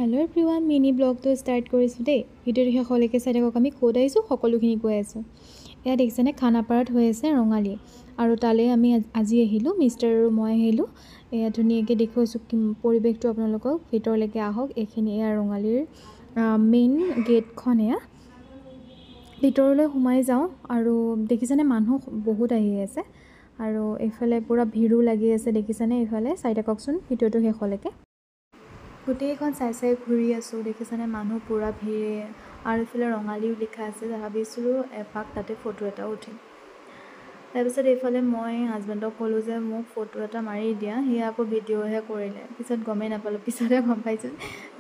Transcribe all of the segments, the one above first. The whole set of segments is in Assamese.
হেল্ল' এভৰিৱান, মিনি ব্লগটো ষ্টাৰ্ট কৰিছোঁ দেই। ভিডিঅ'টো শেষলৈকে চাই থাকক। আমি ক'ত আহিছোঁ সকলোখিনি কৈ আছোঁ। এয়া দেখিছেনে, খানাপাৰাত হৈ আছে ৰঙালী, আৰু তালৈ আমি আজি আহিলোঁ, মিষ্টাৰ আৰু মই আহিলোঁ। এয়া ধুনীয়াকৈ দেখুৱাইছোঁ পৰিৱেশটো আপোনালোকক। ভিতৰলৈকে আহক। এইখিনি এয়া ৰঙালীৰ মেইন গেটখন। এয়া ভিতৰলৈ সোমাই যাওঁ, আৰু দেখিছেনে মানুহ বহুত আহি আছে, আৰু এইফালে পূৰা ভিৰো লাগি আছে। দেখিছেনে, এইফালে চাই থাককচোন ভিডিঅ'টো শেষলৈকে। গোটেইখন চাই ঘূৰি আছোঁ। দেখিছেনে, মানুহ পূৰা ভিৰে, আৰু এইফালে ৰঙালীও লিখা আছে। ভাবিছিলোঁ এপাক তাতে ফটো এটাও উঠিম। তাৰপিছত এইফালে মই হাজবেণ্ডক ক'লোঁ যে মোক ফটো এটা মাৰি দিয়া। সি আকৌ ভিডিঅ'হে কৰিলে। পিছত গমেই নাপালোঁ, পিছতহে গম পাইছোঁ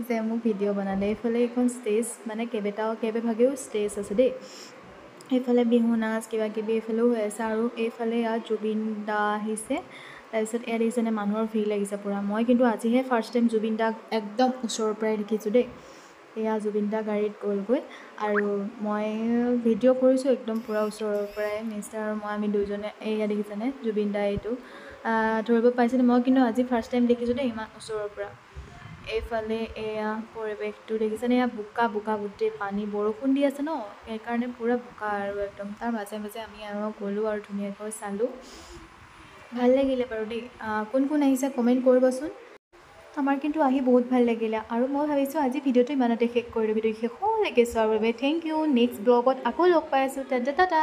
যে মোক ভিডিঅ' বনালে। এইফালে এইখন ষ্টেজ, মানে কেইবাভাগেও ষ্টেজ আছে দেই। এইফালে বিহু নাচ কিবাকিবি এইফালেও হৈ আছে, আৰু এইফালে ইয়াত জুবিন দা আহিছে। তাৰপিছত এয়া দেখিছেনে, মানুহৰ ভিৰ লাগিছে পূৰা। মই কিন্তু আজিহে ফাৰ্ষ্ট টাইম জুবিন দাক একদম ওচৰৰ পৰাই দেখিছোঁ দেই। এয়া জুবিন দা গাড়ীত গ'লগৈ, আৰু মই ভিডিঅ' কৰিছোঁ একদম পূৰা ওচৰৰ পৰাই। মিষ্টাৰ আৰু মই, আমি দুজনে। এয়া দেখিছেনে, জুবিন দা এইটো ধৰিব পাৰিছেনে? মই কিন্তু আজি ফাৰ্ষ্ট টাইম দেখিছোঁ দেই ইমান ওচৰৰ পৰা। এইফালে এয়া পৰিৱেশটো দেখিছেনে, এয়া বোকা গোটেই পানী, বৰষুণ দি আছে ন, সেইকাৰণে পূৰা বোকা আৰু একদম। তাৰ মাজে মাজে আমি আৰু গ'লোঁ আৰু ধুনীয়াকৈ চালোঁ। ভাল লাগিলে বাৰু দেই। কোন কোন আহিছে কমেণ্ট কৰিবচোন। আমাৰ কিন্তু আহি বহুত ভাল লাগিলে, আৰু মই ভাবিছোঁ আজি ভিডিঅ'টো ইমানতে শেষ কৰি দিওঁ। ভিডিঅ' শেষলৈকে চোৱাৰ বাবে থেংক ইউ। নেক্সট ব্লগত আকৌ লগ পাই আছোঁ। টাটা।